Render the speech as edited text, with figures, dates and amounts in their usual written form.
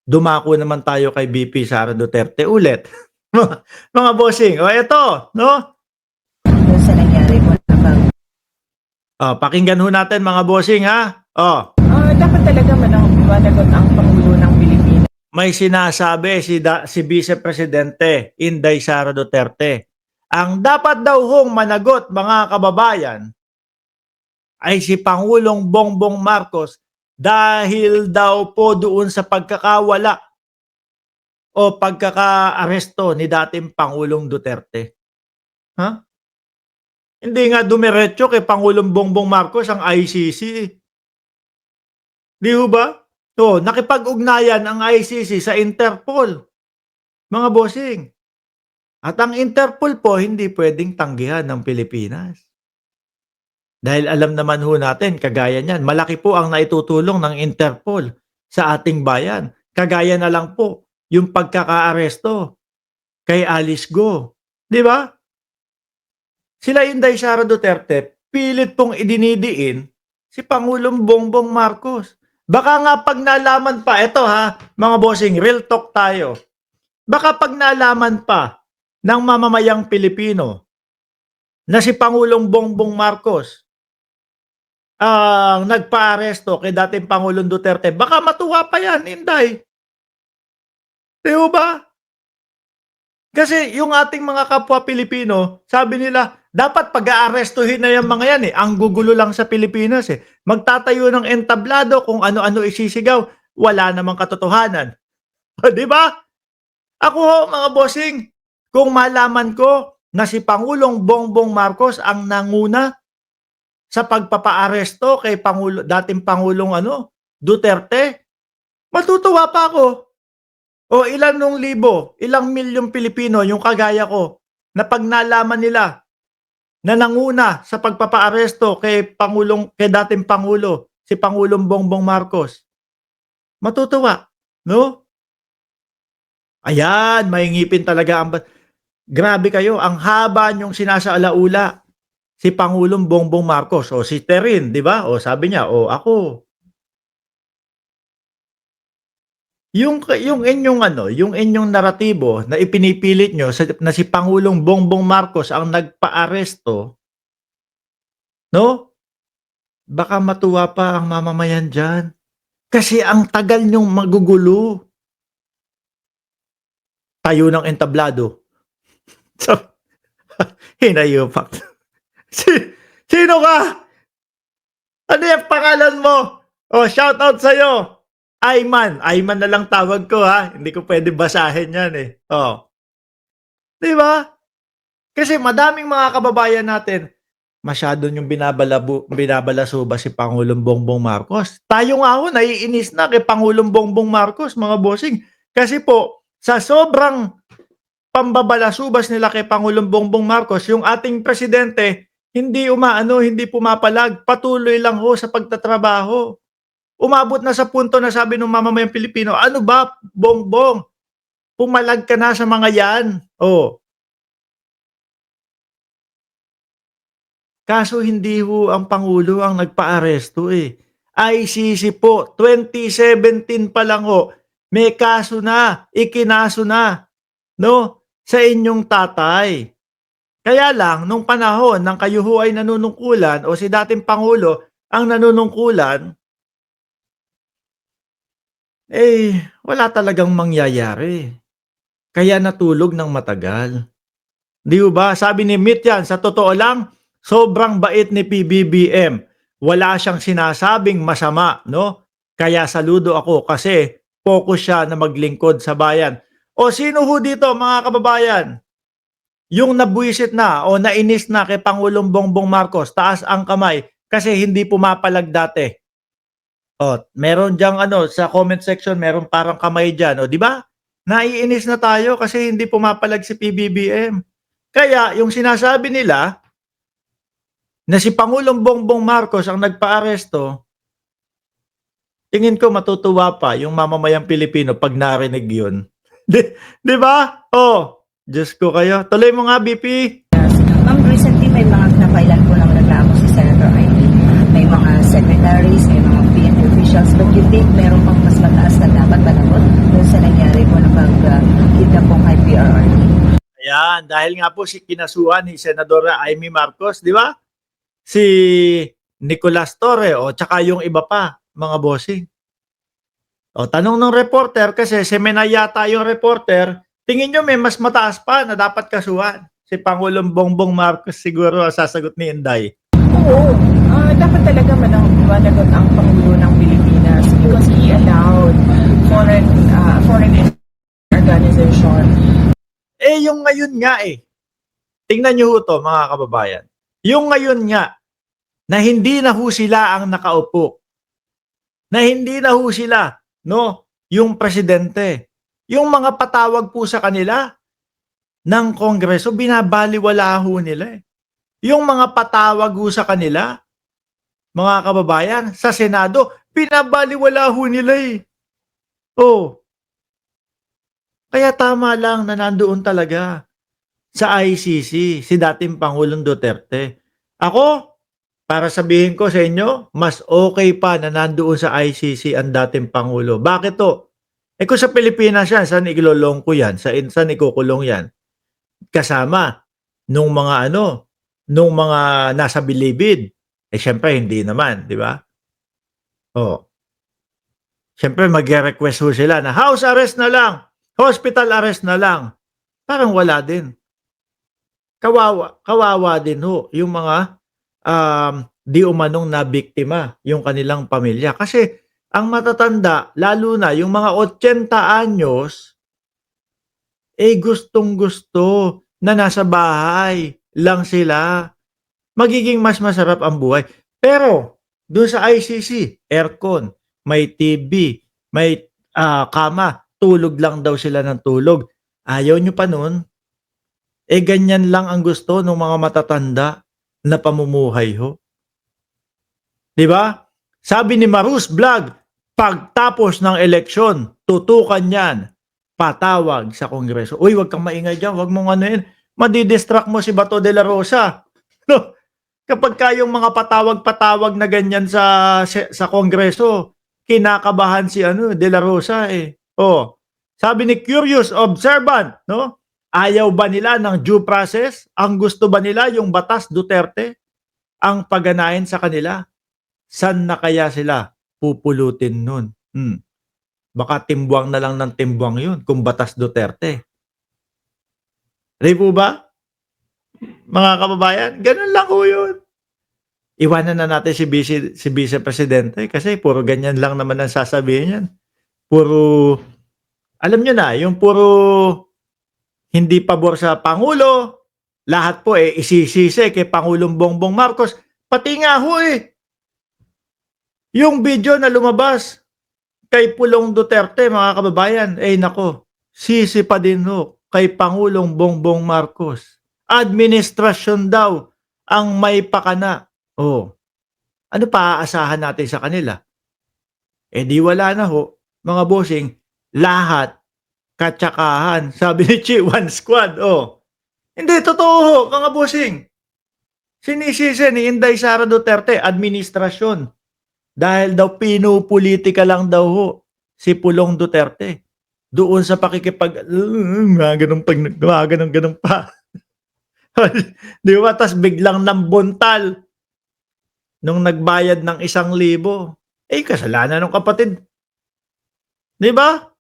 dumako naman tayo kay VP Sara Duterte ulit. Mga bossing, o eto, no? Doon sa nangyari po na Pakinggan ho natin mga bossing ha. dapat talaga managot ang Pangulo ng Pilipinas. May sinasabi si Vice Presidente Inday Sara Duterte. Ang dapat daw hong managot mga kababayan ay si Pangulong Bongbong Marcos dahil daw po doon sa pagkakawala o pagkaka-aresto ni dating Pangulong Duterte. Ha? Hindi nga dumiretso kay Pangulong Bongbong Marcos ang ICC. Di ho ba? Nakipag-ugnayan ang ICC sa Interpol. Mga bossing. At ang Interpol po hindi pwedeng tanggihan ng Pilipinas. Dahil alam naman ho natin, kagaya niyan, malaki po ang naitutulong ng Interpol sa ating bayan. Kagaya na lang po yung pagkaka-aresto kay Alice Go. Di ba? Sila Inday Sara Duterte, pilit pong idinidiin si Pangulong Bongbong Marcos. Baka nga pag nalaman pa, eto ha, mga bossing, real talk tayo. Baka pag nalaman pa ng mamamayang Pilipino na si Pangulong Bongbong Marcos ang nagpa-aresto kay dating Pangulong Duterte, baka matuwa pa yan, Inday. Di ba? Kasi yung ating mga kapwa Pilipino, sabi nila, dapat pag-aarestuhin na yung mga yan eh. Ang gugulo lang sa Pilipinas eh. Magtatayo ng entablado kung ano-ano isisigaw, wala namang katotohanan. Di ba? Ako ho, mga bossing, kung malaman ko na si Pangulong Bongbong Marcos ang nanguna sa pagpapaaresto kay dating Pangulong Duterte, matutuwa pa ako. O ilan nung libo, ilang milyong Pilipino yung kagaya ko na pag nalaman nila na nanguna sa pagpapaaresto kay dating Pangulo, si Pangulong Bongbong Marcos, matutuwa, no? Ayan, may ngipin talaga ang grabe kayo, ang haba niyong sinasaalaula si Pangulong Bongbong Marcos o si Terin, di ba? O sabi niya, o ako. Yung inyong naratibo na ipinipilit nyo na si Pangulong Bongbong Marcos ang nagpa-aresto, no? Baka matuwa pa ang mamamayan dyan. Kasi ang tagal nyong magugulo. Tayo ng entablado. So, hinayupak. Sino ka? Ano yung pangalan mo? Shout out sa'yo. Ayman na lang tawag ko ha. Hindi ko pwede basahin yan eh. Di ba? Kasi madaming mga kababayan natin, masyado yung binabalasuba si Pangulong Bongbong Marcos. Tayo nga ho, naiinis na kay Pangulong Bongbong Marcos, mga bossing. Kasi po, sa sobrang pambabalasubas nila kay Pangulong Bongbong Marcos, yung ating presidente, hindi pumapalag, patuloy lang ho sa pagtatrabaho. Umabot na sa punto na sabi ng mamamayang Pilipino, ano ba, Bongbong? Pumalag ka na sa mga yan. Kaso hindi ho ang Pangulo ang nagpa-aresto eh. ICC po, 2017 pa lang ho, may kaso na, ikinaso na, no, sa inyong tatay. Kaya lang, nung panahon ng kayo ho ay nanunungkulan o si dating Pangulo ang nanunungkulan, wala talagang mangyayari. Kaya natulog ng matagal. Di ba? Sabi ni Mit yan, sa totoo lang, sobrang bait ni PBBM. Wala siyang sinasabing masama, no? Kaya saludo ako kasi focus siya na maglingkod sa bayan. O sino ho dito, mga kababayan? Yung nabuisit na o nainis na kay Pangulong Bongbong Marcos, taas ang kamay kasi hindi pumapalag dati. Meron diyang sa comment section, meron parang kamay dyan. Di ba? Naiinis na tayo kasi hindi pumapalag si PBBM. Kaya yung sinasabi nila na si Pangulong Bongbong Marcos ang nagpa-aresto, tingin ko matutuwa pa yung mamamayang Pilipino pag narinig yun. Di ba? Diyos ko kayo. Tuloy mo nga, BP. Ma'am, recently may mga napailan po ng reklamo si Senator Amy. May mga secretaries, may mga PNP officials. But you think meron pang mas mataas na dapat managot PRR. Ayan, dahil nga po si kinasuhan ni Senadora Amy Marcos, di ba? Si Nicolas Torre o tsaka yung iba pa, mga bossing. O tanong ng reporter kasi semina yata yung reporter, tingin nyo may mas mataas pa na dapat kasuhan. Si Pangulong Bongbong Marcos siguro ang sasagot ni Inday. Oo, dapat talaga managot ang Pangulo ng Pilipinas because he allowed foreign organization. Eh yung ngayon nga eh, tingnan nyo ho to mga kababayan. Yung ngayon nga, na hindi na ho sila ang nakaupo. Na hindi na ho sila, no? Yung presidente. Yung mga patawag po sa kanila ng Kongreso, binabaliwala ho nila eh. Yung mga patawag ho sa kanila, mga kababayan, sa Senado, binabaliwala ho nila eh. Oh. Kaya tama lang na nandoon talaga sa ICC si dating Pangulong Duterte. Ako, para sabihin ko sa inyo, mas okay pa na nandoon sa ICC ang dating Pangulo. Bakit to? Eh kung sa Pilipinas yan, saan ilolong ko yan? Saan ikukulong yan? Kasama nung mga nung mga nasa bilibid. Eh syempre hindi naman, di ba? Oh. Syempre magre-request ho sila na house arrest na lang, hospital arrest na lang. Parang wala din. Kawawa din ho yung mga di umanong na biktima yung kanilang pamilya. Kasi ang matatanda, lalo na yung mga 80 anyos, eh gustong-gusto na nasa bahay lang sila. Magiging mas masarap ang buhay. Pero doon sa ICC, aircon, may TV, may kama, tulog lang daw sila ng tulog. Ayaw nyo pa nun? Eh ganyan lang ang gusto ng mga matatanda na pamumuhay ho. 'Di ba? Sabi ni Marus Vlog, pagtapos ng eleksyon, tutukan yan, patawag sa Kongreso. Uy, wag kang maingay dyan, wag mong ano yun, madidistract mo si Bato de la Rosa. No? Kapag kayong mga patawag-patawag na ganyan sa Kongreso, kinakabahan si de la Rosa eh. Oh, sabi ni Curious Observant, no? Ayaw ba nila ng due process? Ang gusto ba nila yung batas Duterte? Ang pagganahin sa kanila? San na kaya sila pupulutin nun? Baka timbuang na lang ng timbuang yun kung batas Duterte. Di po ba? Mga kababayan, ganun lang ho yun. Iwanan na natin si Vice Presidente kasi puro ganyan lang naman ang sasabihin yan. Puro, alam nyo na, yung puro hindi pabor sa Pangulo, lahat po isisisi kay Pangulong Bongbong Marcos. Pati nga ho yung video na lumabas kay Pulong Duterte, mga kababayan, nako, sisi pa din ho kay Pangulong Bongbong Marcos. Administrasyon daw ang may pakana. Oh, ano pa aasahan natin sa kanila? Di wala na ho, mga bossing, lahat katsakahan. Sabi ni Chi, one squad. Oh, hindi, totoo ho, mga bossing. Sinisisi ni Inday Sara Duterte, administrasyon. Dahil daw pinupolitika lang daw ho si Pulong Duterte. Doon sa pakikipag, ganun pa. Di ba? Tas biglang nambuntal nung nagbayad ng 1,000. Kasalanan ng kapatid. Di ba?